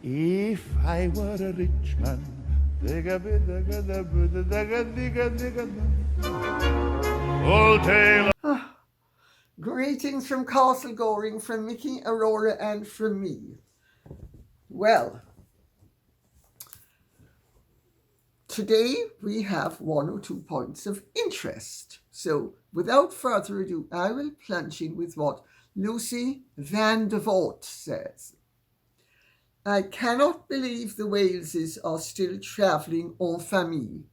If I were a rich man, old tale. Greetings from Castle Goring, from Mickey, Aurora, and from me. Well, today we have one or two points of interest. So, without further ado, I will plunge in with what Lucy Van de Voort says. I cannot believe the Waleses are still travelling en famille.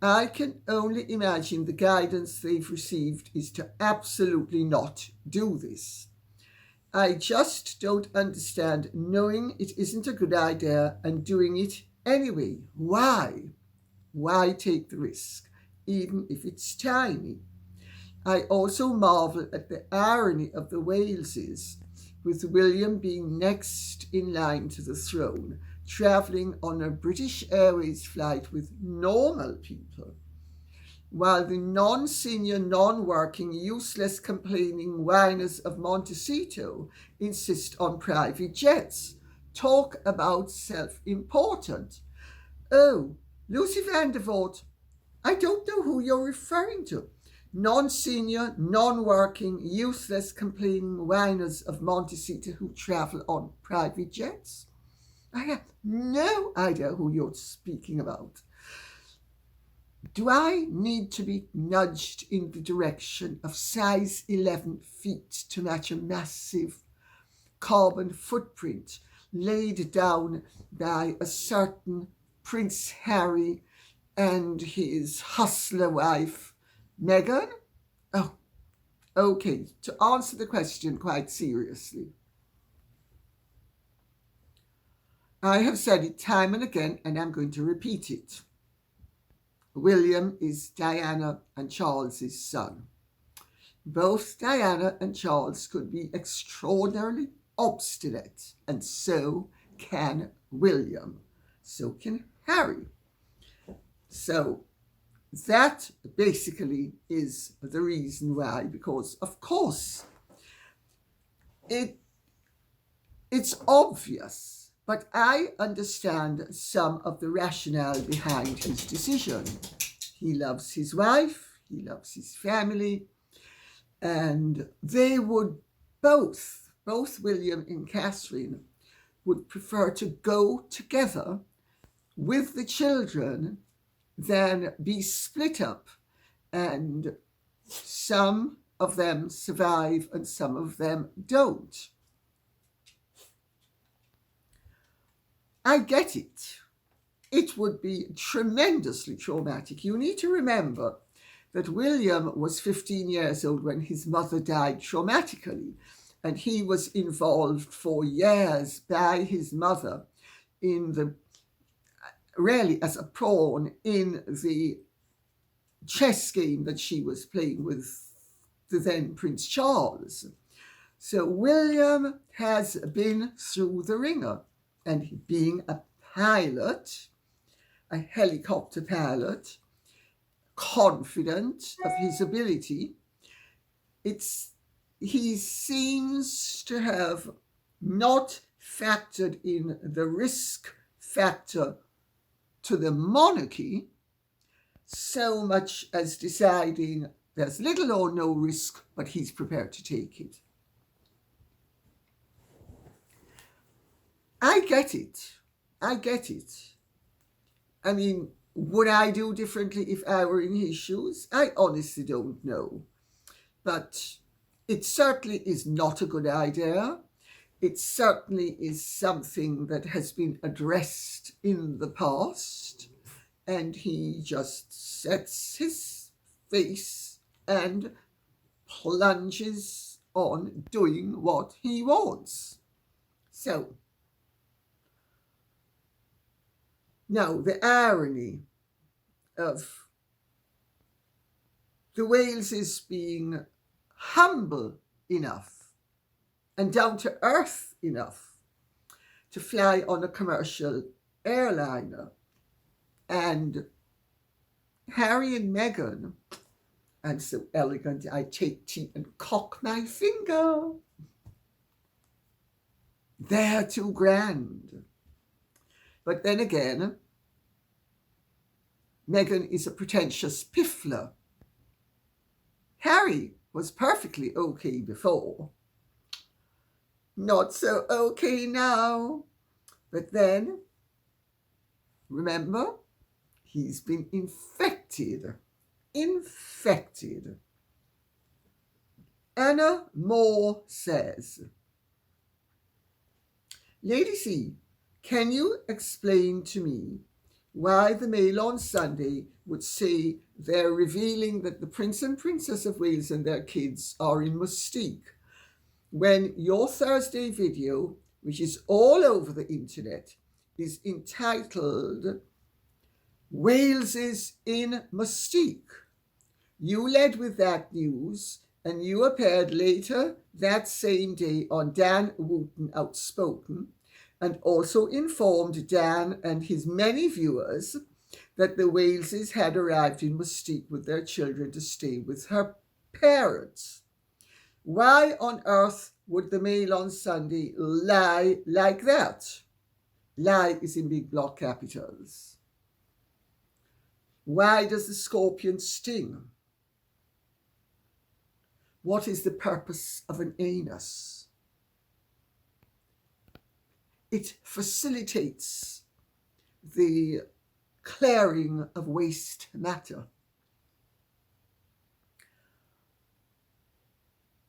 I can only imagine the guidance they've received is to absolutely not do this. I just don't understand knowing it isn't a good idea and doing it anyway. Why? Why take the risk, even if it's tiny? I also marvel at the irony of the Waleses, with William being next in line to the throne, travelling on a British Airways flight with normal people, while the non-senior, non-working, useless, complaining whiners of Montecito insist on private jets. Talk about self-important. Oh, Lucy Van de Voort, I don't know who you're referring to. Non-senior, non-working, useless, complaining whiners of Montecito who travel on private jets? I have no idea who you're speaking about. Do I need to be nudged in the direction of size 11 feet to match a massive carbon footprint laid down by a certain Prince Harry and his hustler wife, Meghan? Oh, okay, to answer the question quite seriously. I have said it time and again, and I'm going to repeat it. William is Diana and Charles's son. Both Diana and Charles could be extraordinarily obstinate, and so can William. So can Harry. So that basically is the reason why, because of course it's obvious, but I understand some of the rationale behind his decision. He loves his wife, he loves his family, and they would both William and Catherine, would prefer to go together with the children than be split up, and some of them survive and some of them don't. I get it. It would be tremendously traumatic. You need to remember that William was 15 years old when his mother died traumatically, and he was involved for years by his mother in the really as a pawn in the chess game that she was playing with the then Prince Charles. So William has been through the ringer, and being a pilot, a helicopter pilot, confident of his ability, he seems to have not factored in the risk factor to the monarchy so much as deciding there's little or no risk, but he's prepared to take it. I get it. I mean, would I do differently if I were in his shoes? I honestly don't know. But it certainly is not a good idea. It certainly is something that has been addressed in the past, and he just sets his face and plunges on doing what he wants. So, now the irony of the Waleses being humble enough and down to earth enough to fly on a commercial airliner, and Harry and Meghan, I'm so elegant, I take tea and cock my finger. They're too grand. But then again, Meghan is a pretentious piffler. Harry was perfectly okay before. Not so okay now. But then, remember, he's been infected. Anna Moore says, Lady C, can you explain to me why the Mail on Sunday would say they're revealing that the Prince and Princess of Wales and their kids are in Mystique, when your Thursday video, which is all over the internet, is entitled Wales is in Mystique? You led with that news, and you appeared later that same day on Dan Wootton Outspoken, and also informed Dan and his many viewers that the Waleses had arrived in Mystique with their children to stay with her parents. Why on earth would the Mail on Sunday lie like that? Lie is in big block capitals. Why does the scorpion sting? What is the purpose of an anus? It facilitates the clearing of waste matter.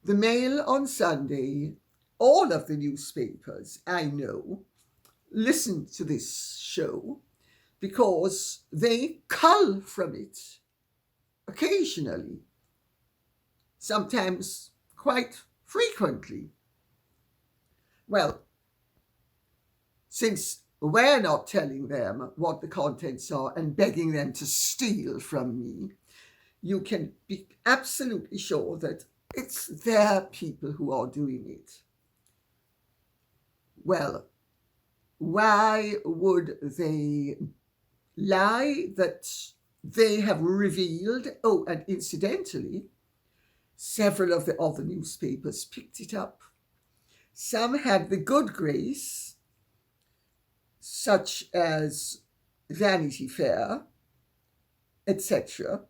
The Mail on Sunday, all of the newspapers I know, listen to this show because they cull from it occasionally, sometimes quite frequently. Well, since we're not telling them what the contents are and begging them to steal from me, you can be absolutely sure that it's their people who are doing it. Well, why would they lie that they have revealed? Oh, and incidentally, several of the other newspapers picked it up. Some had the good grace, such as Vanity Fair, etc.,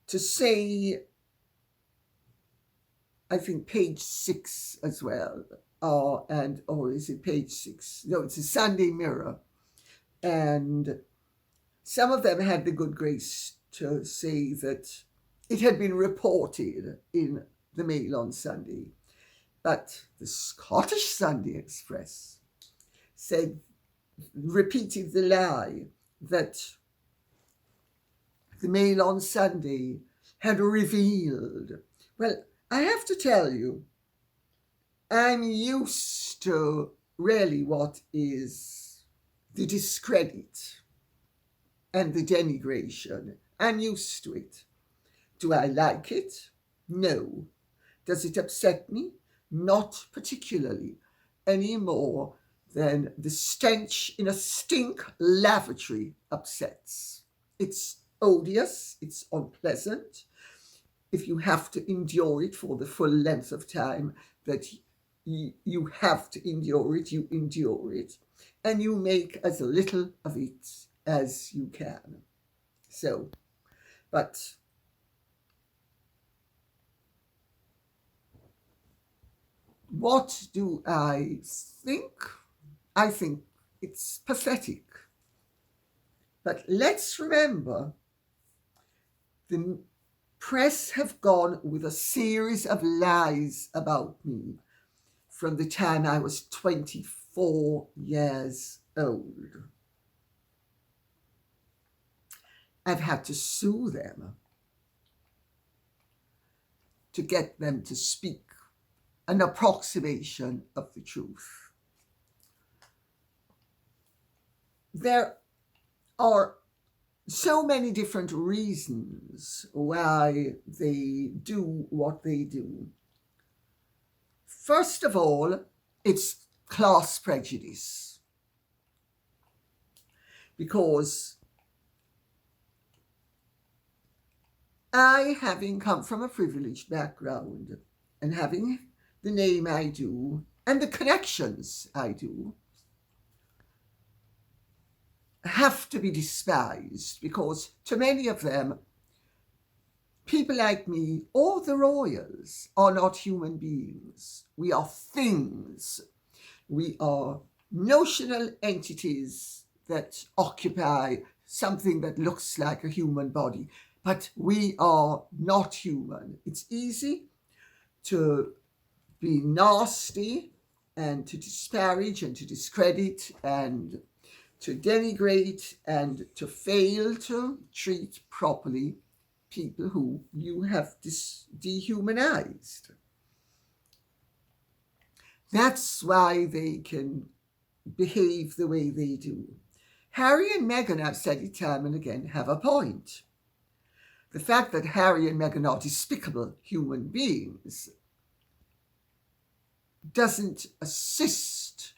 to say, I think page 6 as well, or is it page 6? No, it's a Sunday Mirror. And some of them had the good grace to say that it had been reported in the Mail on Sunday. But the Scottish Sunday Express repeated the lie that the Mail on Sunday had revealed. Well, I have to tell you, I'm used to really what is the discredit and the denigration. I'm used to it. Do I like it? No. Does it upset me? Not particularly, any more than the stench in a stink lavatory upsets. It's odious, it's unpleasant. If you have to endure it for the full length of time that you have to endure it, you endure it, and you make as little of it as you can. So, but what do I think? I think it's pathetic. But let's remember, the press have gone with a series of lies about me from the time I was 24 years old. I've had to sue them to get them to speak an approximation of the truth. There are so many different reasons why they do what they do. First of all, it's class prejudice. Because I, having come from a privileged background and having the name I do and the connections I do, have to be despised, because to many of them, people like me or the royals are not human beings. We are things. We are notional entities that occupy something that looks like a human body, but we are not human. It's easy to be nasty and to disparage and to discredit and to denigrate and to fail to treat properly people who you have dehumanized. That's why they can behave the way they do. Harry and Meghan, I've said it time and again, have a point. The fact that Harry and Meghan are despicable human beings doesn't assist,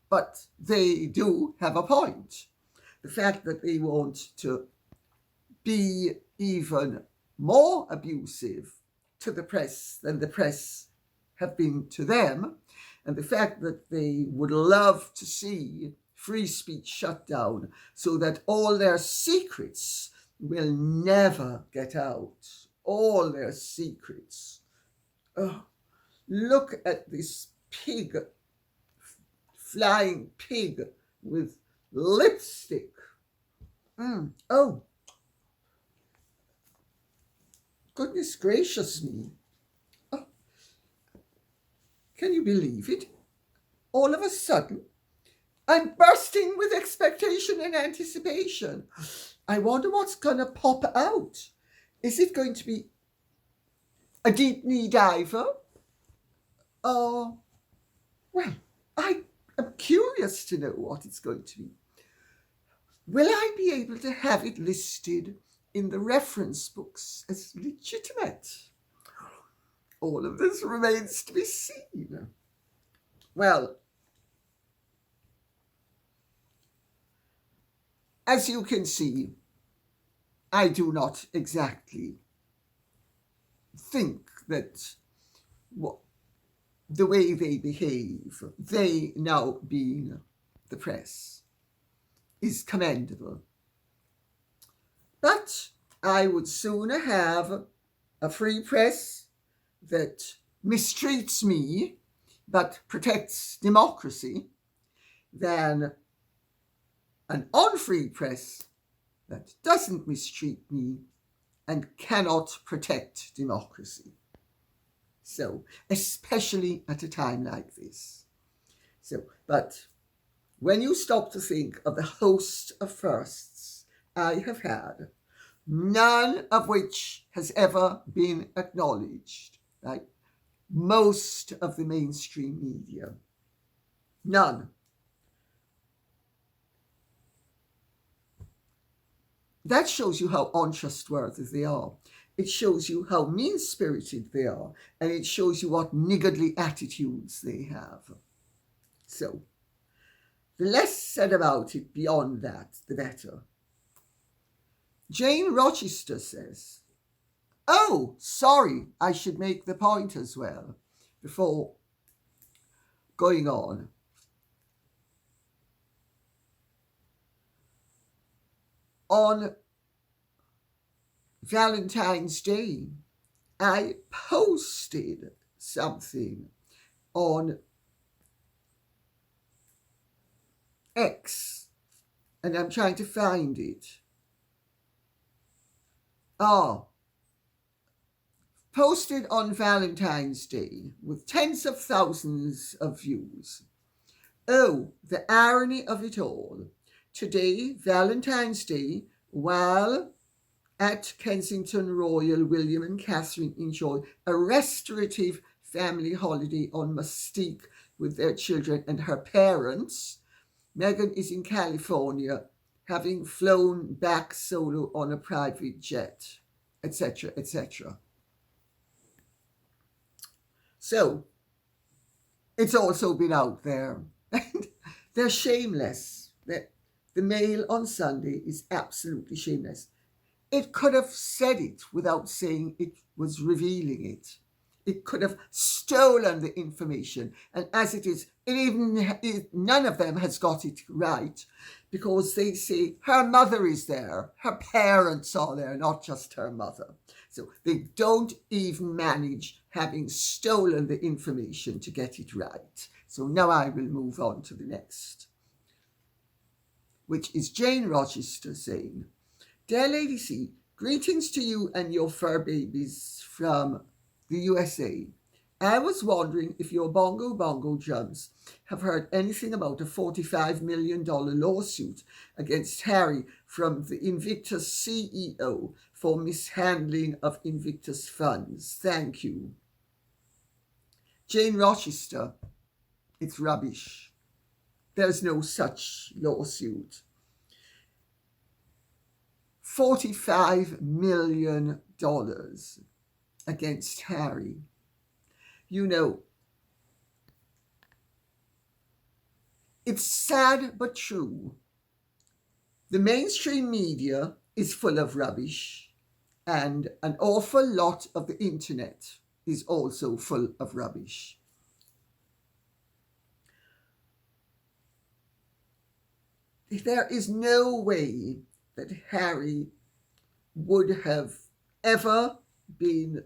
but they do have a point. The fact that they want to be even more abusive to the press than the press have been to them, and the fact that they would love to see free speech shut down so that all their secrets will never get out. All their secrets. Oh, look at this pig, flying pig with lipstick. Oh, goodness gracious me. Oh, can you believe it? All of a sudden, I'm bursting with expectation and anticipation. I wonder what's going to pop out. Is it going to be a deep knee diver? Well, I am curious to know what it's going to be. Will I be able to have it listed in the reference books as legitimate? All of this remains to be seen. Well, as you can see, I do not exactly think that the way they behave, they now being the press, is commendable. But I would sooner have a free press that mistreats me but protects democracy than an unfree press that doesn't mistreat me and cannot protect democracy. So, especially at a time like this. But when you stop to think of the host of firsts I have had, none of which has ever been acknowledged, like most of the mainstream media. None. That shows you how untrustworthy they are. It shows you how mean-spirited they are, and it shows you what niggardly attitudes they have. So, the less said about it beyond that, the better. Jane Rochester says, oh, sorry, I should make the point as well, before going on. On Valentine's Day, I posted something on X, and I'm trying to find it. Posted on Valentine's Day with tens of thousands of views. Oh, the irony of it all. Today, Valentine's Day, while at Kensington Royal, William and Catherine enjoy a restorative family holiday on Mystique with their children and her parents, Meghan is in California, having flown back solo on a private jet, etc., etc. So, it's also been out there. And they're shameless. The Mail on Sunday is absolutely shameless. It could have said it without saying it was revealing it. It could have stolen the information. And as it is, none of them has got it right. because they say her mother is there, her parents are there, not just her mother. So they don't even manage, having stolen the information, to get it right. So now I will move on to the next, which is Jane Rochester saying, "Dear Lady C, greetings to you and your fur babies from the USA. I was wondering if your bongo drums have heard anything about a $45 million lawsuit against Harry from the Invictus CEO for mishandling of Invictus funds. Thank you." Jane Rochester, it's rubbish. There's no such lawsuit. $45 million against Harry. You know, it's sad but true. The mainstream media is full of rubbish, and an awful lot of the internet is also full of rubbish. There is no way that Harry would have ever been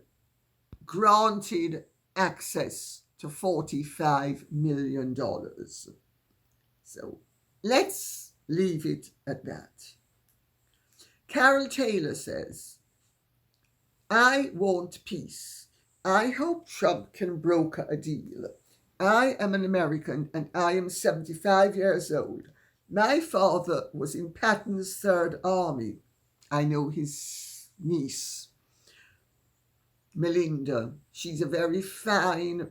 granted access to $45 million. So let's leave it at that. Carol Taylor says, "I want peace. I hope Trump can broker a deal. I am an American and I am 75 years old. My father was in Patton's Third Army. I know his niece, Melinda. She's a very fine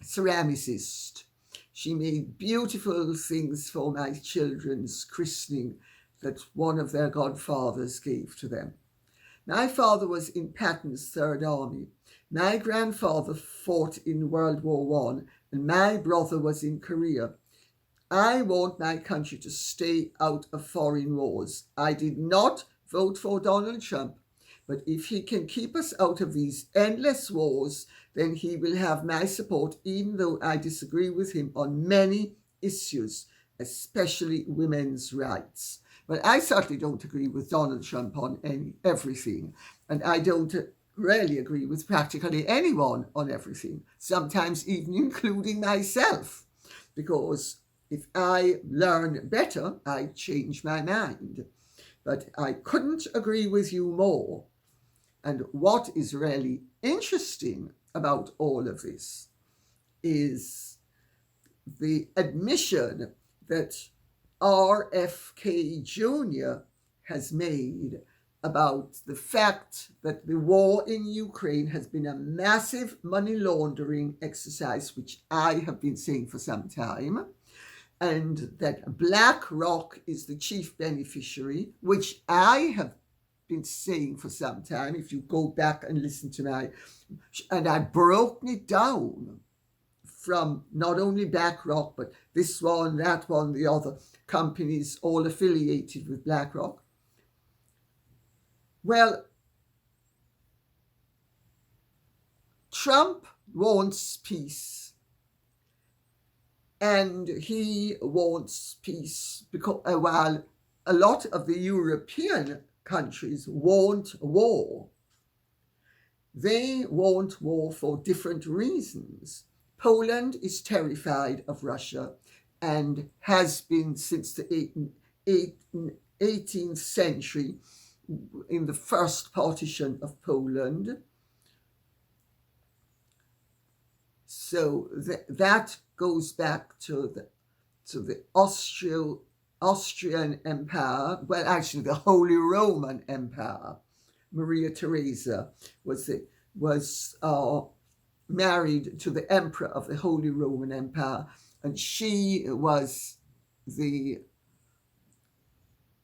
ceramicist. She made beautiful things for my children's christening that one of their godfathers gave to them. My father was in Patton's Third Army. My grandfather fought in World War I, and my brother was in Korea. I want my country to stay out of foreign wars. I did not vote for Donald Trump, but if he can keep us out of these endless wars, then he will have my support, even though I disagree with him on many issues, especially women's rights." Well, I certainly don't agree with Donald Trump on everything, and I don't really agree with practically anyone on everything, sometimes even including myself, because if I learn better, I change my mind. But I couldn't agree with you more. And what is really interesting about all of this is the admission that RFK Jr. has made about the fact that the war in Ukraine has been a massive money laundering exercise, which I have been saying for some time, and that BlackRock is the chief beneficiary, which I have been saying for some time. If you go back and listen to and I broke it down from not only BlackRock, but this one, that one, the other companies all affiliated with BlackRock. Well, Trump wants peace. And he wants peace because while a lot of the European countries want war, they want war for different reasons. Poland is terrified of Russia and has been since the 18th century in the first partition of Poland. So that goes back to the Austrian Empire. Well, actually, the Holy Roman Empire. Maria Theresa was married to the Emperor of the Holy Roman Empire, and she was the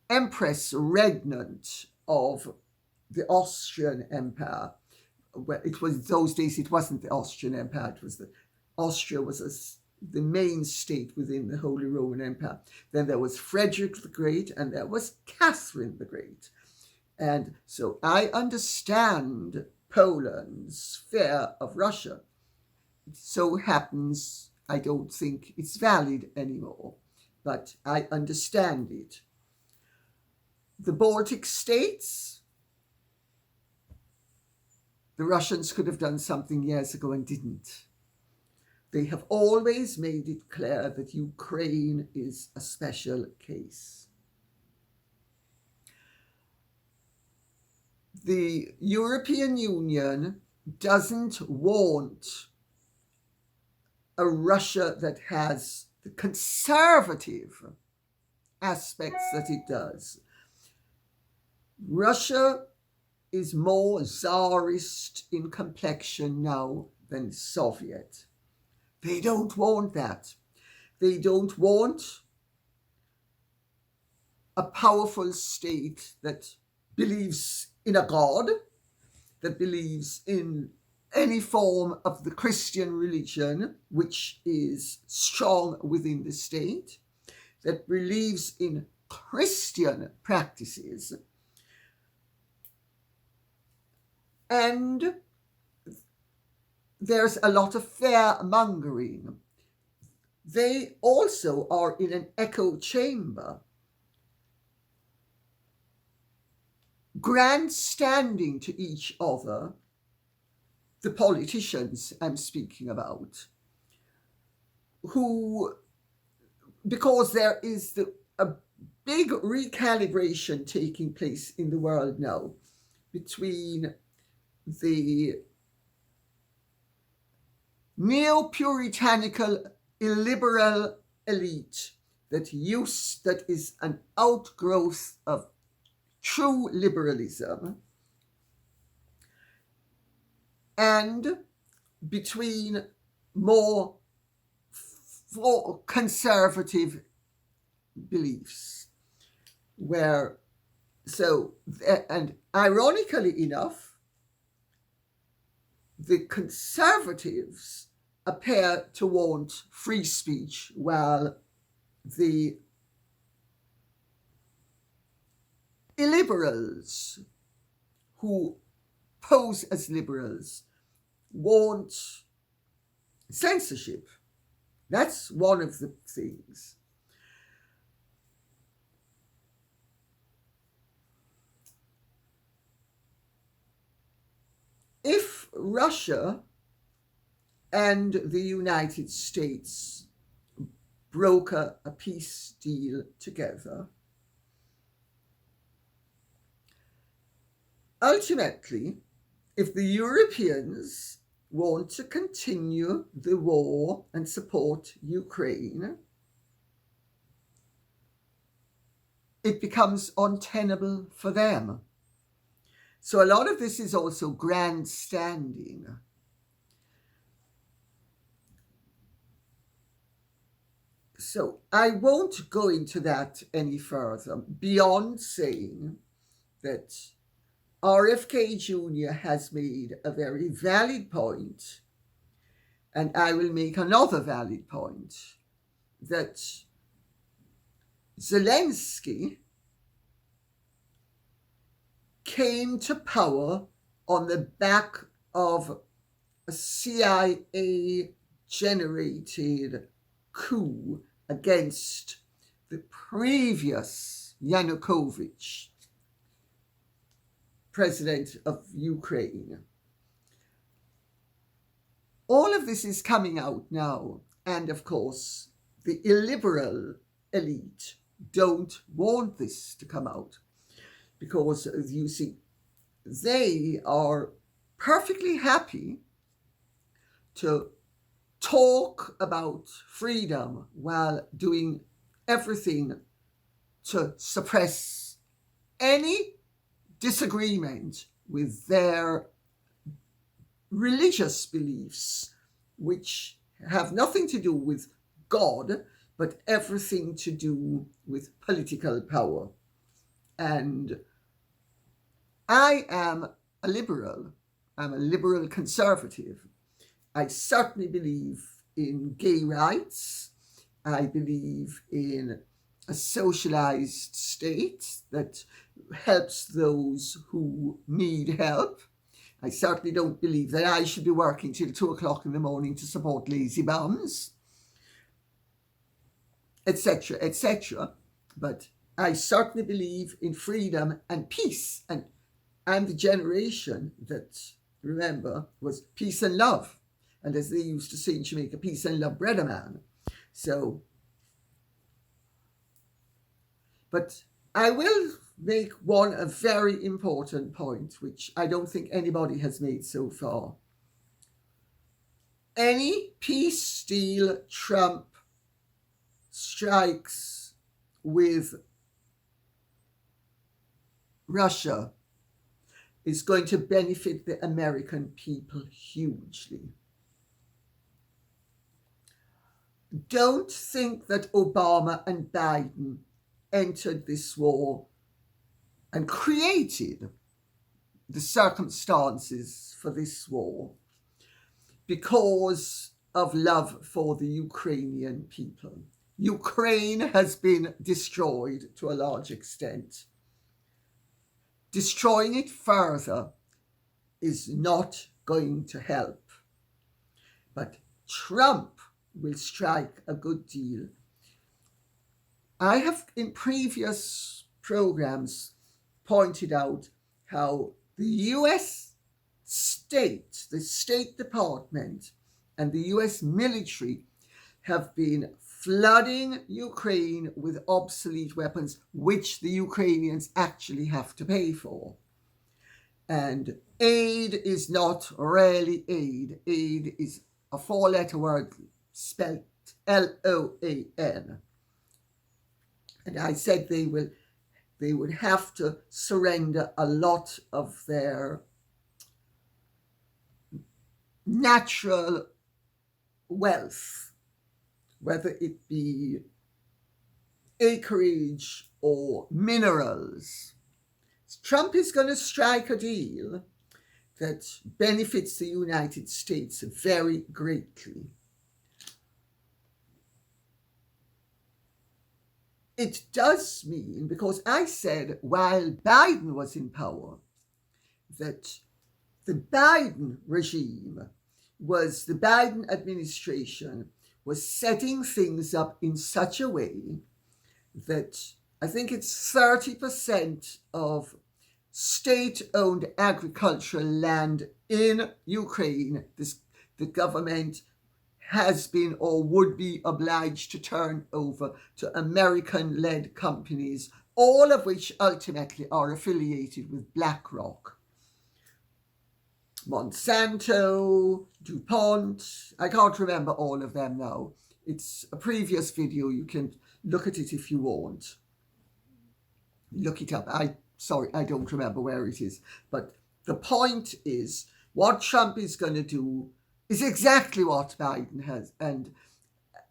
Empress Regnant of the Austrian Empire. Well, it was those days. It wasn't the Austrian Empire. It was Austria was the main state within the Holy Roman Empire. Then there was Frederick the Great, and there was Catherine the Great. And so I understand Poland's fear of Russia. It so happens I don't think it's valid anymore. but I understand it. The Baltic states, the Russians could have done something years ago and didn't. They have always made it clear that Ukraine is a special case. The European Union doesn't want a Russia that has the conservative aspects that it does. Russia is more Tsarist in complexion now than Soviet. They don't want that. They don't want a powerful state that believes in a God, that believes in any form of the Christian religion, which is strong within the state, that believes in Christian practices. And there's a lot of fear-mongering. They also are in an echo chamber, grandstanding to each other, the politicians I'm speaking about, who, because there is a big recalibration taking place in the world now between the neo-puritanical illiberal elite that is an outgrowth of true liberalism, and between more conservative beliefs, and ironically enough, the conservatives appear to want free speech, while the illiberals, who pose as liberals, want censorship. That's one of the things. If Russia and the United States broker a peace deal together, ultimately, if the Europeans want to continue the war and support Ukraine, it becomes untenable for them. So a lot of this is also grandstanding. So I won't go into that any further beyond saying that RFK Jr. has made a very valid point, and I will make another valid point, that Zelensky came to power on the back of a CIA-generated coup against the previous Yanukovych, president of Ukraine. All of this is coming out now, and of course, the illiberal elite don't want this to come out, because, as you see, they are perfectly happy to talk about freedom while doing everything to suppress any disagreement with their religious beliefs, which have nothing to do with God, but everything to do with political power. And I am a liberal. I'm a liberal conservative. I certainly believe in gay rights. I believe in a socialized state that helps those who need help. I certainly don't believe that I should be working till 2 o'clock in the morning to support lazy bums. etc., etc. But I certainly believe in freedom and peace. And I'm the generation that, remember, was peace and love. And as they used to say in Jamaica, peace and love bred a man. So, but I will make a very important point, which I don't think anybody has made so far. Any peace deal Trump strikes with Russia is going to benefit the American people hugely. Don't think that Obama and Biden entered this war and created the circumstances for this war because of love for the Ukrainian people. Ukraine has been destroyed to a large extent. Destroying it further is not going to help. But Trump will strike a good deal. I have in previous programs pointed out how the US state, the State Department, and the US military have been flooding Ukraine with obsolete weapons, which the Ukrainians actually have to pay for. And aid is not really aid. Aid is a four-letter word spelled LOAN. And I said they would have to surrender a lot of their natural wealth, whether it be acreage or minerals. Trump is going to strike a deal that benefits the United States very greatly. It does mean, because I said while Biden was in power, that the Biden regime the Biden administration was setting things up in such a way that I think it's 30% of state-owned agricultural land in Ukraine, the government has been or would be obliged to turn over to American-led companies, all of which ultimately are affiliated with BlackRock. Monsanto, DuPont, I can't remember all of them now. It's a previous video, you can look at it if you want. Look it up. I don't remember where it is. But the point is, what Trump is going to do is exactly what Biden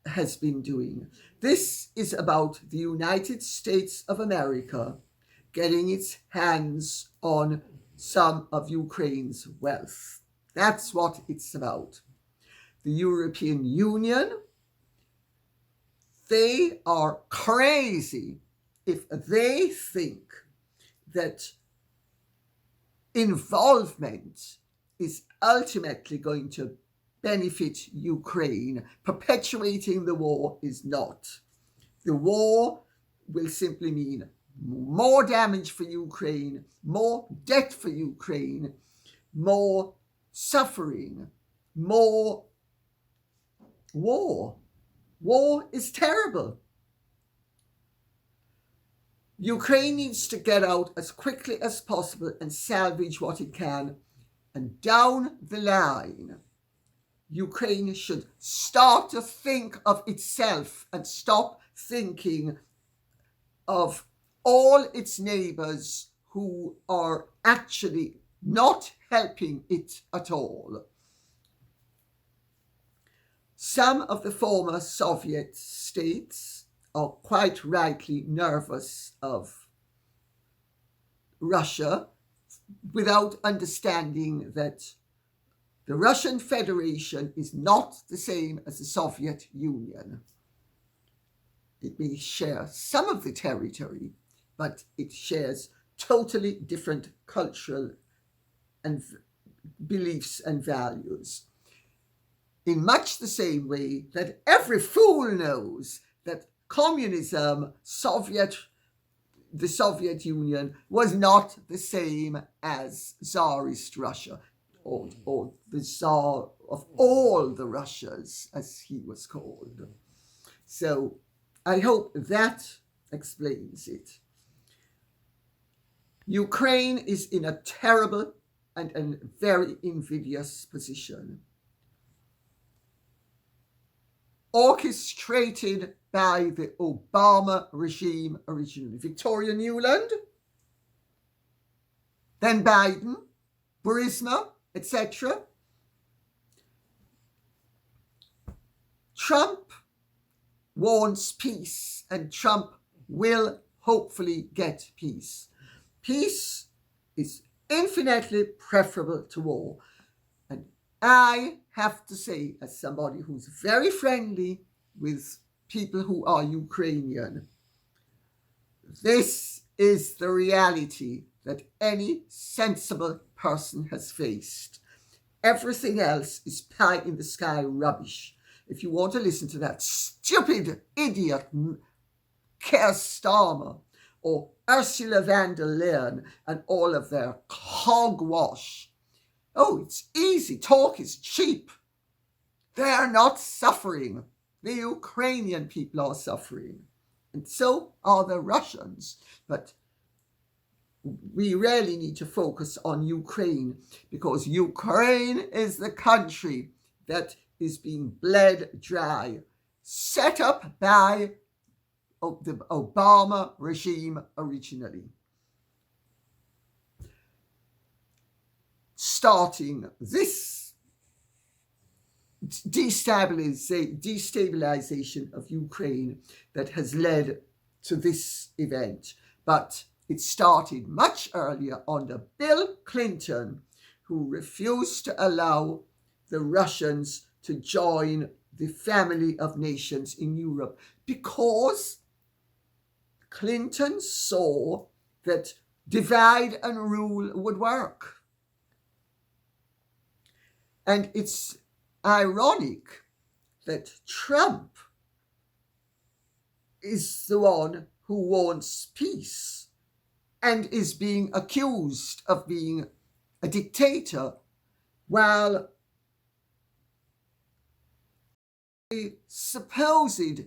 has been doing. This is about the United States of America getting its hands on some of Ukraine's wealth. That's what it's about. The European Union, they are crazy if they think that involvement is ultimately going to benefit Ukraine. Perpetuating the war is not. The war will simply mean more damage for Ukraine, more debt for Ukraine, more suffering, more war. War is terrible. Ukraine needs to get out as quickly as possible and salvage what it can. And down the line, Ukraine should start to think of itself and stop thinking of all its neighbors who are actually not helping it at all. Some of the former Soviet states are quite rightly nervous of Russia without understanding that the Russian Federation is not the same as the Soviet Union. It may share some of the territory, but it shares totally different cultural and beliefs and values. In much the same way that every fool knows that communism, the Soviet Union was not the same as Tsarist Russia, or the Tsar of all the Russias, as he was called. So I hope that explains it. Ukraine is in a terrible and a very invidious position, orchestrated by the Obama regime originally. Victoria Nuland, then Biden, Burisma, etc. Trump wants peace, and Trump will hopefully get peace. Peace is infinitely preferable to war. And I have to say, as somebody who's very friendly with people who are Ukrainian, this is the reality that any sensible person has faced. Everything else is pie in the sky rubbish. If you want to listen to that stupid idiot Keir Starmer or Ursula von der Leyen and all of their hogwash, oh, it's easy. Talk is cheap. They are not suffering. The Ukrainian people are suffering. And so are the Russians. But we really need to focus on Ukraine, because Ukraine is the country that is being bled dry, set up by the Obama regime originally. Starting this destabilization of Ukraine that has led to this event. But it started much earlier under Bill Clinton, who refused to allow the Russians to join the family of nations in Europe, because Clinton saw that divide and rule would work. And it's ironic that Trump is the one who wants peace and is being accused of being a dictator, while the supposed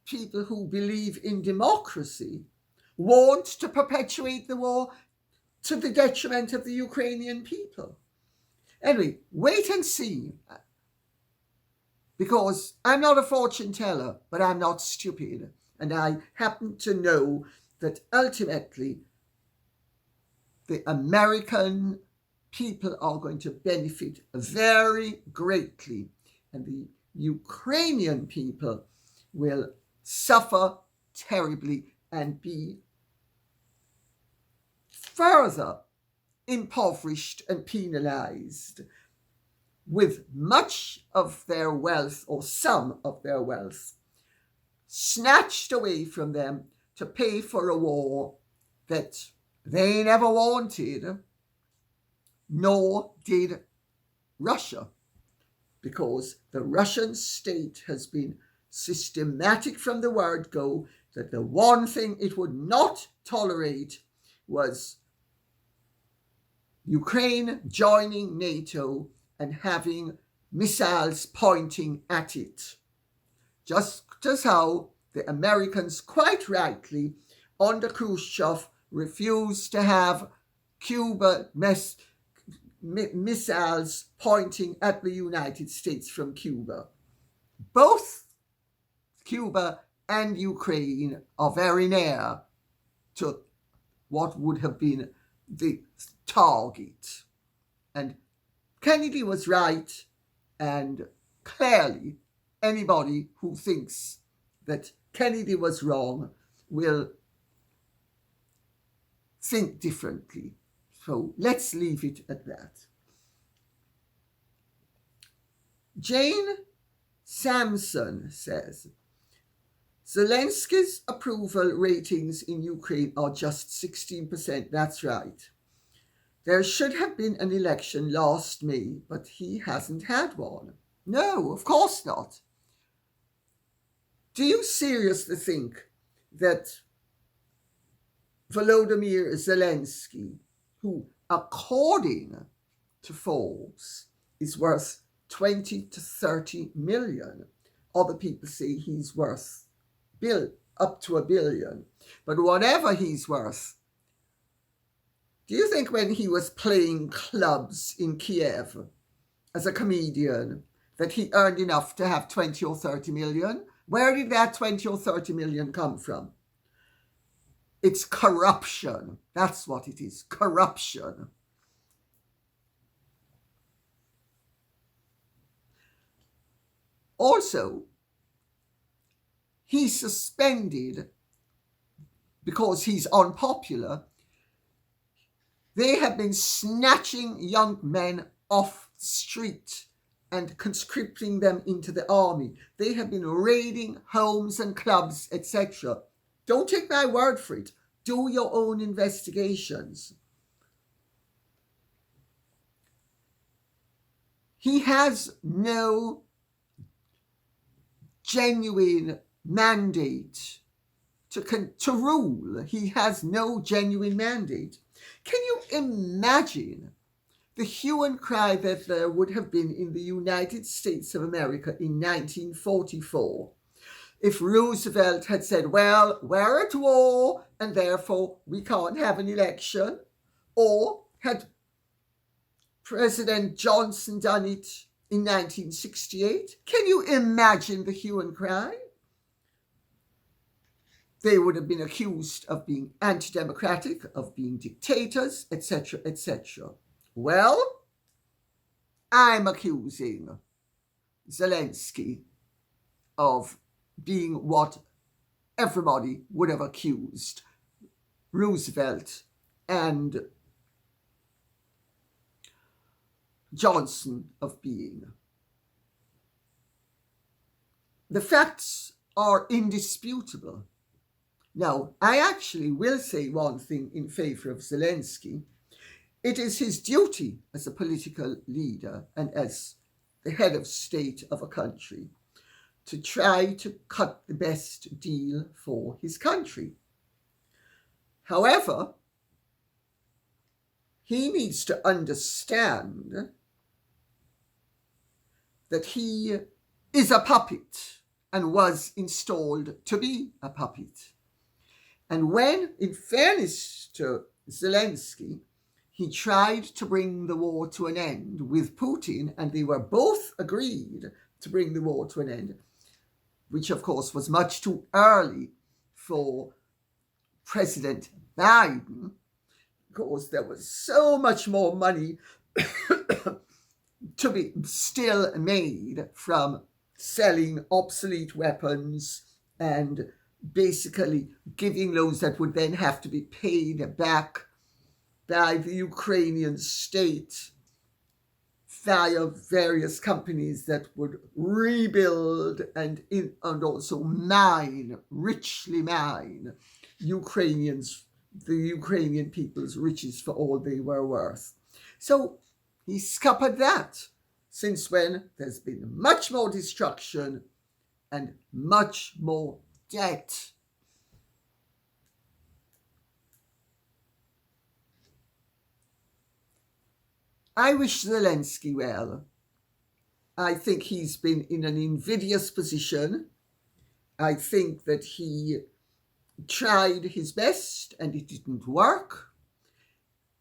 people who believe in democracy want to perpetuate the war to the detriment of the Ukrainian people. Anyway, wait and see, because I'm not a fortune teller, but I'm not stupid. And I happen to know that ultimately the American people are going to benefit very greatly, and the Ukrainian people will suffer terribly and be further impoverished and penalized, with much of their wealth, or some of their wealth, snatched away from them to pay for a war that they never wanted, nor did Russia, because the Russian state has been systematic from the word go that the one thing it would not tolerate was Ukraine joining NATO and having missiles pointing at it. Just as how the Americans, quite rightly, under Khrushchev, refused to have Cuba missiles pointing at the United States from Cuba. Both Cuba and Ukraine are very near to what would have been the target. And Kennedy was right, and clearly anybody who thinks that Kennedy was wrong will think differently. So let's leave it at that. Jane Sampson says, Zelensky's approval ratings in Ukraine are just 16%. That's right. There should have been an election last May, but he hasn't had one. No, of course not. Do you seriously think that Volodymyr Zelensky, who according to Forbes is worth 20 to 30 million, other people say he's worth up to $1 billion, but whatever he's worth, do you think when he was playing clubs in Kiev as a comedian that he earned enough to have 20 or 30 million? Where did that 20 or 30 million come from? It's corruption. That's what it is. Corruption. Also, he's suspended because he's unpopular. They have been snatching young men off the street and conscripting them into the army. They have been raiding homes and clubs, etc. Don't take my word for it. Do your own investigations. He has no genuine mandate to rule. He has no genuine mandate. Can you imagine the hue and cry that there would have been in the United States of America in 1944 if Roosevelt had said, well, we're at war and therefore we can't have an election, or had President Johnson done it in 1968? Can you imagine the hue and cry? They would have been accused of being anti-democratic, of being dictators, etc., etc. Well, I'm accusing Zelensky of being what everybody would have accused Roosevelt and Johnson of being. The facts are indisputable. Now, I actually will say one thing in favor of Zelensky. It is his duty as a political leader and as the head of state of a country to try to cut the best deal for his country. However, he needs to understand that he is a puppet and was installed to be a puppet. And when, in fairness to Zelensky, he tried to bring the war to an end with Putin, and they were both agreed to bring the war to an end, which of course was much too early for President Biden, because there was so much more money to be still made from selling obsolete weapons and basically giving loans that would then have to be paid back by the Ukrainian state via various companies that would rebuild and also richly mine the Ukrainian people's riches for all they were worth. So he scuppered that, since when there's been much more destruction and much more debt. I wish Zelensky well. I think he's been in an invidious position. I think that he tried his best and it didn't work.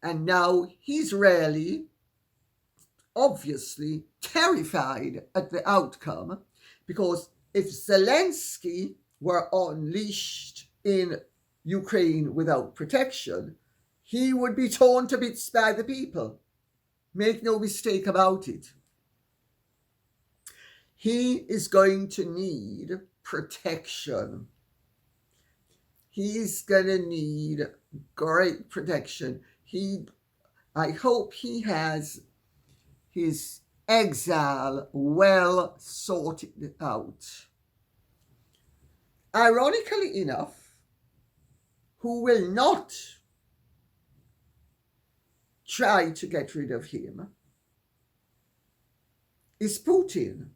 And now he's really, obviously, terrified at the outcome, because if Zelensky were unleashed in Ukraine without protection, he would be torn to bits by the people. Make no mistake about it. He is going to need protection. He's going to need great protection. I hope he has his exile well sorted out. Ironically enough, who will not try to get rid of him is Putin.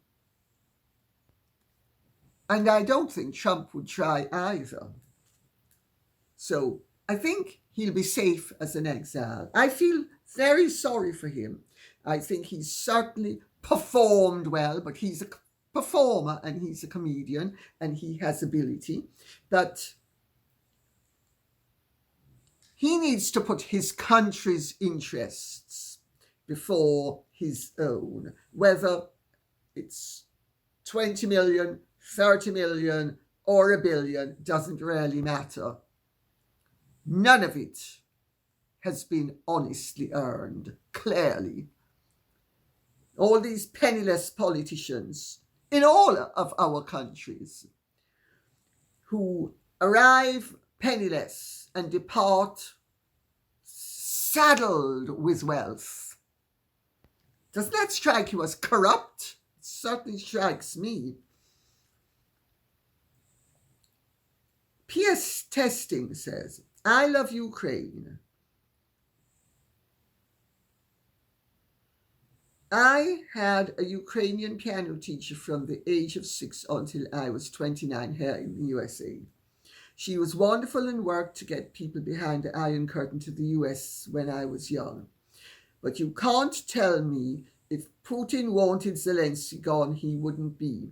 And I don't think Trump would try either. So I think he'll be safe as an exile. I feel very sorry for him. I think he's certainly performed well, but he's a performer and he's a comedian and he has ability. But he needs to put his country's interests before his own, whether it's 20 million, 30 million, or a billion, doesn't really matter. None of it has been honestly earned, clearly. All these penniless politicians in all of our countries who arrive penniless and depart saddled with wealth. Doesn't that strike you as corrupt? It certainly strikes me. PS Testing says, I love Ukraine. I had a Ukrainian piano teacher from the age of 6 until I was 29 here in the USA. She was wonderful and worked to get people behind the Iron Curtain to the US when I was young. But you can't tell me if Putin wanted Zelensky gone, he wouldn't be.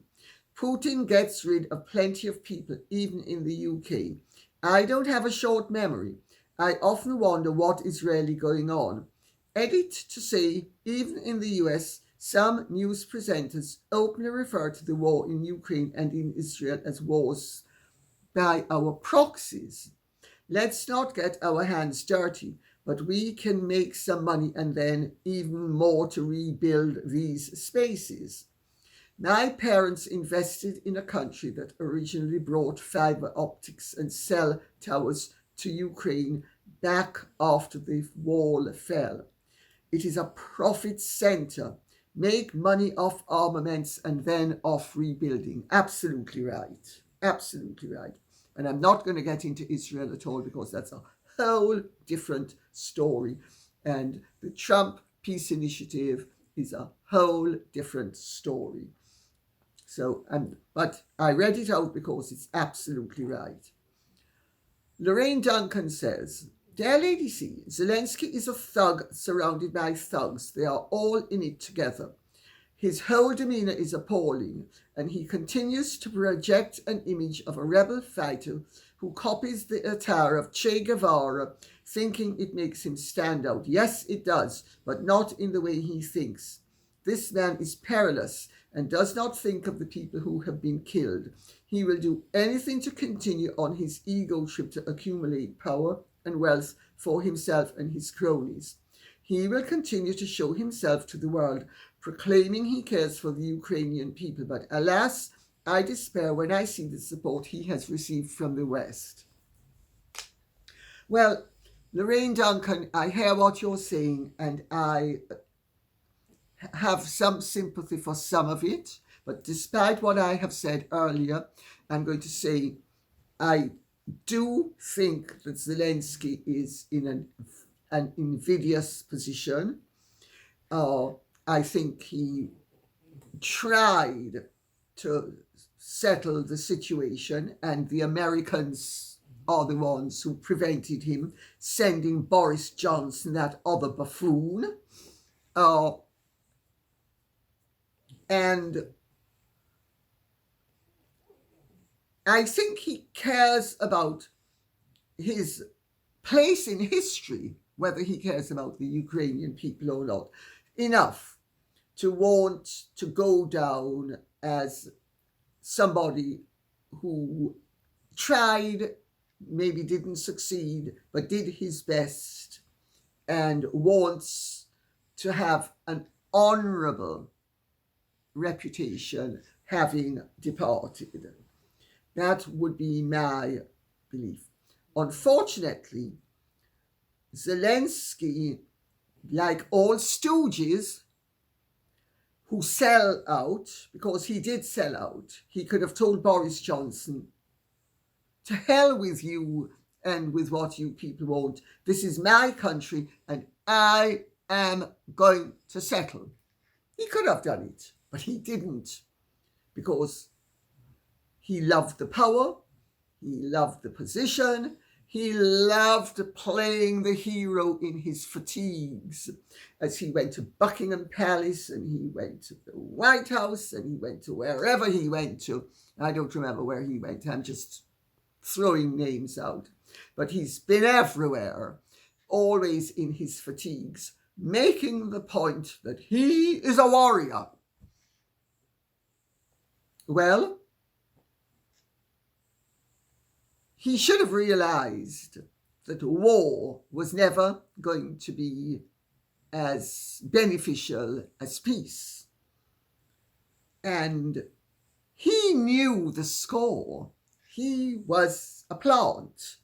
Putin gets rid of plenty of people, even in the UK. I don't have a short memory. I often wonder what is really going on. Edit to say, even in the US, some news presenters openly refer to the war in Ukraine and in Israel as wars by our proxies. Let's not get our hands dirty, but we can make some money and then even more to rebuild these spaces. My parents invested in a country that originally brought fiber optics and cell towers to Ukraine back after the wall fell. It is a profit center. Make money off armaments and then off rebuilding. Absolutely right. Absolutely right. And I'm not going to get into Israel at all because that's a whole different story. And the Trump peace initiative is a whole different story. So, but I read it out because it's absolutely right. Lorraine Duncan says, Dear Lady C, Zelensky is a thug surrounded by thugs. They are all in it together. His whole demeanor is appalling, and he continues to project an image of a rebel fighter who copies the attire of Che Guevara, thinking it makes him stand out. Yes, it does, but not in the way he thinks. This man is perilous and does not think of the people who have been killed. He will do anything to continue on his ego trip to accumulate power and wealth for himself and his cronies. He will continue to show himself to the world, proclaiming he cares for the Ukrainian people. But alas, I despair when I see the support he has received from the West. Well, Lorraine Duncan, I hear what you're saying, and I have some sympathy for some of it. But despite what I have said earlier, I'm going to say I do think that Zelensky is in an invidious position. I think he tried to settle the situation, and the Americans are the ones who prevented him sending Boris Johnson, that other buffoon. And I think he cares about his place in history, whether he cares about the Ukrainian people or not, enough to want to go down as somebody who tried, maybe didn't succeed, but did his best and wants to have an honorable reputation having departed. That would be my belief. Unfortunately, Zelensky, like all stooges who sell out, because he did sell out, he could have told Boris Johnson, to hell with you and with what you people want. This is my country and I am going to settle. He could have done it, but he didn't, because He loved the power, he loved the position, he loved playing the hero in his fatigues as he went to Buckingham Palace and he went to the White House and he went to wherever he went to. I don't remember where he went. I'm just throwing names out. But he's been everywhere, always in his fatigues, making the point that he is a warrior. Well, he should have realized that war was never going to be as beneficial as peace. And he knew the score. He was a plant.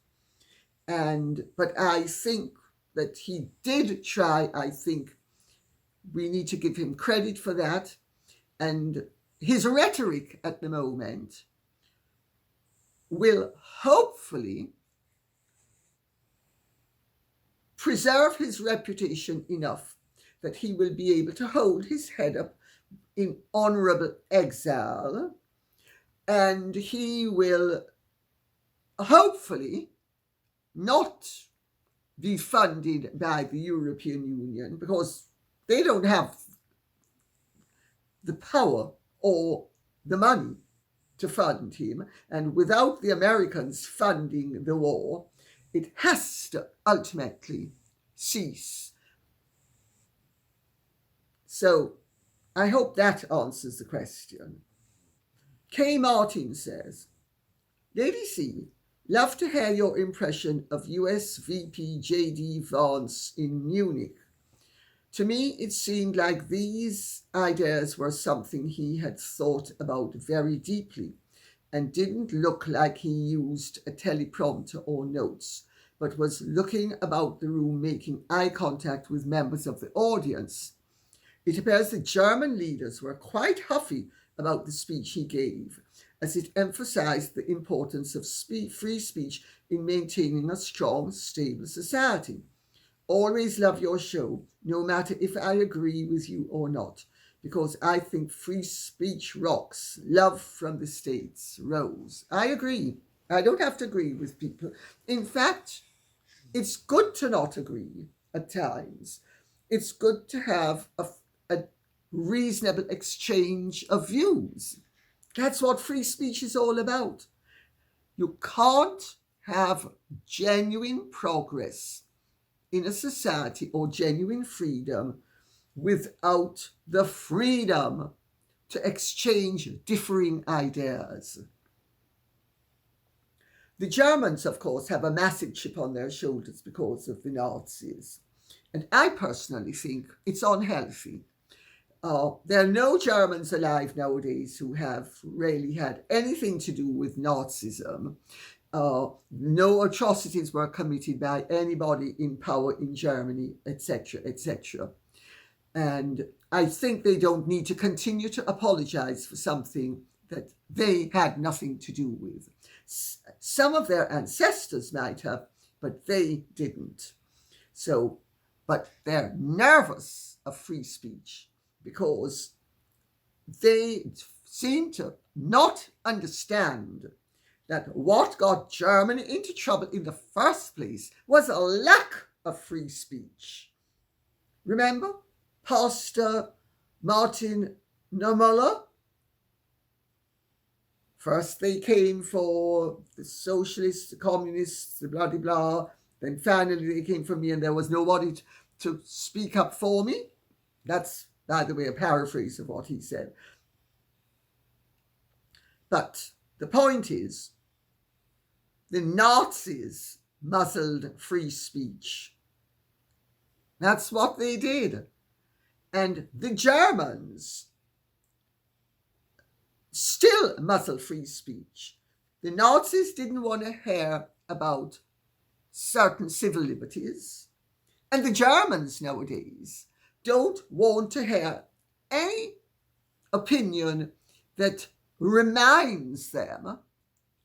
But I think that he did try. I think we need to give him credit for that. And his rhetoric at the moment will hopefully preserve his reputation enough that he will be able to hold his head up in honorable exile, and he will hopefully not be funded by the European Union because they don't have the power or the money to fund him. And without the Americans funding the war, it has to ultimately cease. So I hope that answers the question. K. Martin says, Lady C, love to hear your impression of US VP J.D. Vance in Munich. To me, it seemed like these ideas were something he had thought about very deeply and didn't look like he used a teleprompter or notes, but was looking about the room making eye contact with members of the audience. It appears the German leaders were quite huffy about the speech he gave, as it emphasized the importance of free speech in maintaining a strong, stable society. Always love your show, no matter if I agree with you or not, because I think free speech rocks. Love from the States, Rose. I agree. I don't have to agree with people. In fact, it's good to not agree at times. It's good to have a reasonable exchange of views. That's what free speech is all about. You can't have genuine progress in a society or genuine freedom without the freedom to exchange differing ideas. The Germans, of course, have a massive chip on their shoulders because of the Nazis. And I personally think it's unhealthy. There are no Germans alive nowadays who have really had anything to do with Nazism. No atrocities were committed by anybody in power in Germany, etc., etc. And I think they don't need to continue to apologize for something that they had nothing to do with. Some of their ancestors might have, but they didn't. So, but they're nervous of free speech because they seem to not understand that what got Germany into trouble in the first place was a lack of free speech. Remember Pastor Martin Niemöller? First they came for the socialists, the communists, the blah, blah, blah. Then finally they came for me and there was nobody to speak up for me. That's, by the way, a paraphrase of what he said. But the point is, the Nazis muzzled free speech. That's what they did. And the Germans still muzzle free speech. The Nazis didn't want to hear about certain civil liberties. And the Germans nowadays don't want to hear any opinion that reminds them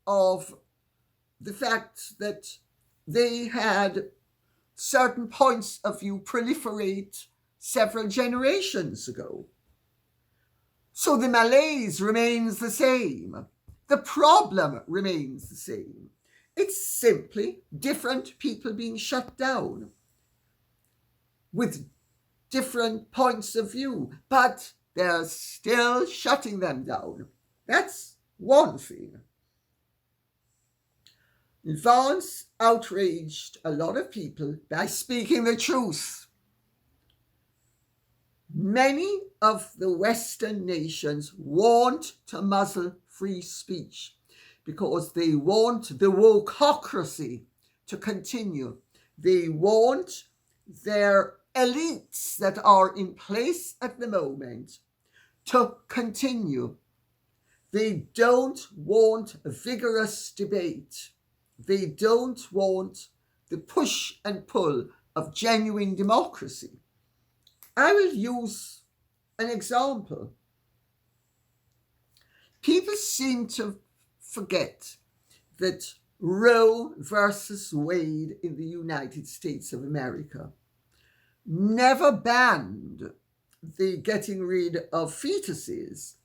of the fact that they had certain points of view proliferate several generations ago. So the malaise remains the same. the problem remains the same. It's simply different people being shut down with different points of view, but they're still shutting them down. That's one thing. Vance outraged a lot of people by speaking the truth. Many of the Western nations want to muzzle free speech because they want the wokeocracy to continue. They want their elites that are in place at the moment to continue. They don't want a vigorous debate. They don't want the push and pull of genuine democracy. I will use an example. People seem to forget that Roe versus Wade in the United States of America never banned the getting rid of fetuses.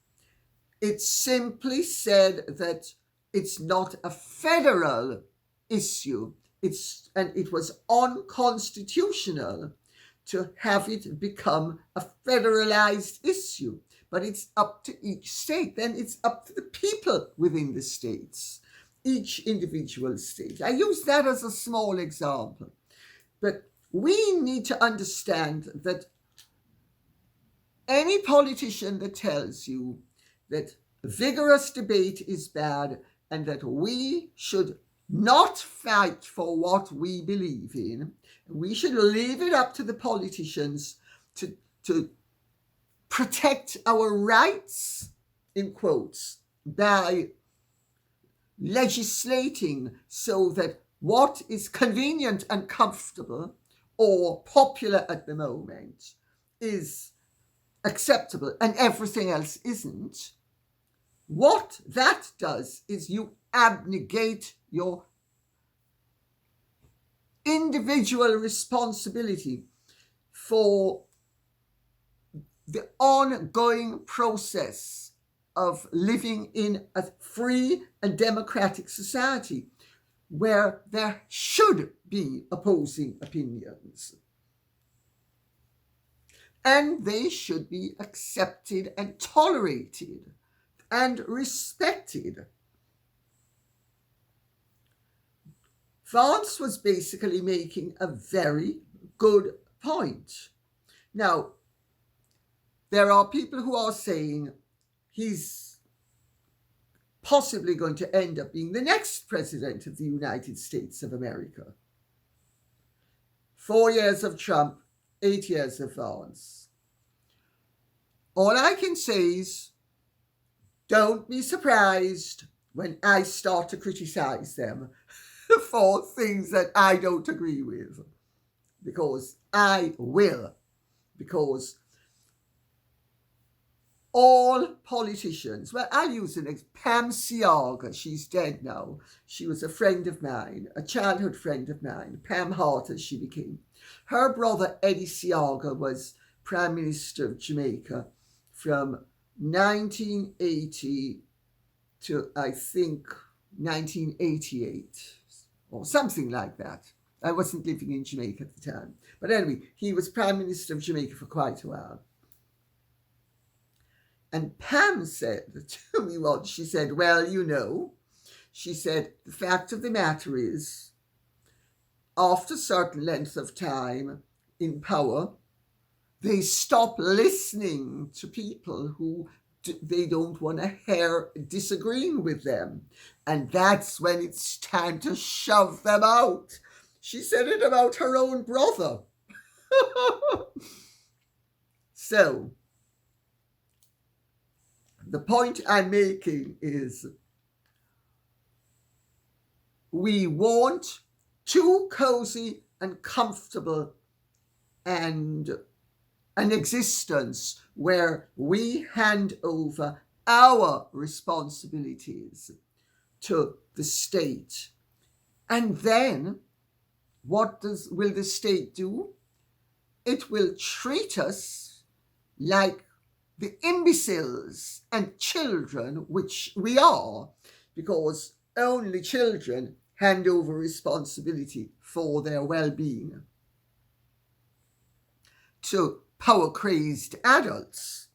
It simply said that it's not a federal issue. It was unconstitutional to have it become a federalized issue. But it's up to each state. Then it's up to the people within the states, each individual state. I use that as a small example. But we need to understand that any politician that tells you that vigorous debate is bad and that we should not fight for what we believe in, we should leave it up to the politicians to protect our rights, in quotes, by legislating so that what is convenient and comfortable or popular at the moment is acceptable and everything else isn't. What that does is you abnegate your individual responsibility for the ongoing process of living in a free and democratic society where there should be opposing opinions. And they should be accepted and tolerated and respected. Vance was basically making a very good point. Now, there are people who are saying he's possibly going to end up being the next president of the United States of America. 4 years of Trump, 8 years of Vance. All I can say is, don't be surprised when I start to criticize them for things that I don't agree with. Because I will. Because all politicians, well, I'll use an example. Pam Seaga, she's dead now. She was a friend of mine, a childhood friend of mine. Pam Hart, as she became. Her brother, Eddie Seaga, was Prime Minister of Jamaica from 1980 to, I think, 1988, or something like that. I wasn't living in Jamaica at the time. But anyway, he was Prime Minister of Jamaica for quite a while. And Pam said to me once, she said, well, you know, she said, the fact of the matter is, after a certain length of time in power, they stop listening to people who they don't want to hear disagreeing with them. And that's when it's time to shove them out. She said it about her own brother. So, the point I'm making is we want too cozy and comfortable and an existence where we hand over our responsibilities to the state. And then what will the state do? It will treat us like the imbeciles and children which we are. because only children hand over responsibility for their well-being to power-crazed adults.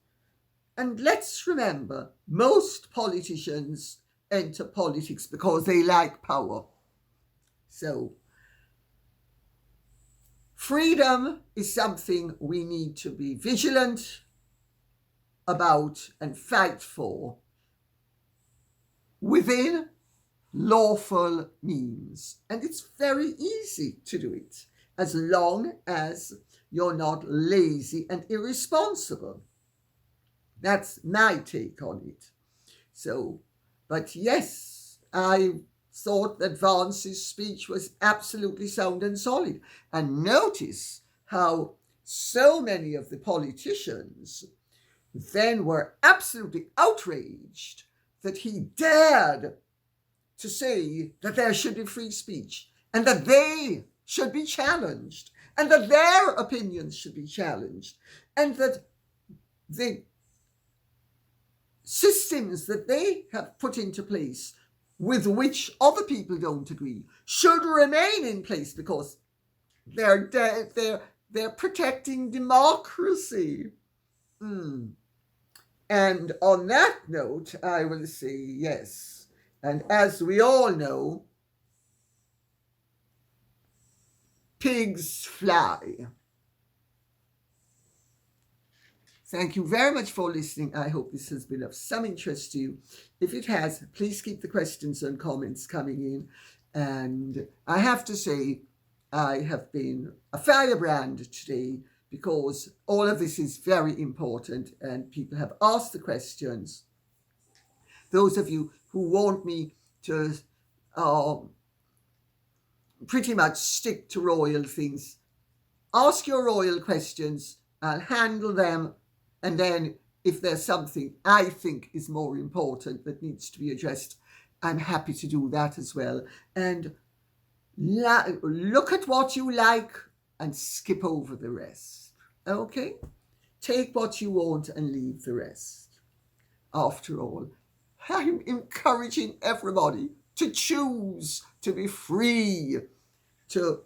And let's remember, most politicians enter politics because they like power. So, freedom is something we need to be vigilant about and fight for within lawful means. And it's very easy to do it as long as you're not lazy and irresponsible. That's my take on it. So, but yes, I thought that Vance's speech was absolutely sound and solid. And notice how so many of the politicians then were absolutely outraged that he dared to say that there should be free speech and that they should be challenged and that their opinions should be challenged and that the systems that they have put into place with which other people don't agree should remain in place because they're protecting democracy. And on that note, I will say yes. And as we all know, pigs fly. Thank you very much for listening. I hope this has been of some interest to you. If it has, please keep the questions and comments coming in. And I have to say, I have been a firebrand today because all of this is very important and people have asked the questions. Those of you who want me to pretty much stick to royal things, ask your royal questions. I'll handle them. And then if there's something I think is more important that needs to be addressed, I'm happy to do that as well. And look at what you like and skip over the rest. Okay? Take what you want and leave the rest. After all, I'm encouraging everybody to choose, to be free, to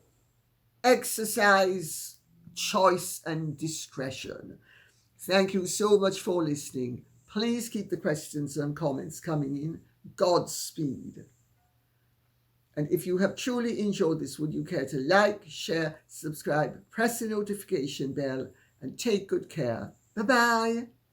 exercise choice and discretion. Thank you so much for listening. Please keep the questions and comments coming in. Godspeed. And if you have truly enjoyed this, would you care to like, share, subscribe, press the notification bell, and take good care. Bye-bye.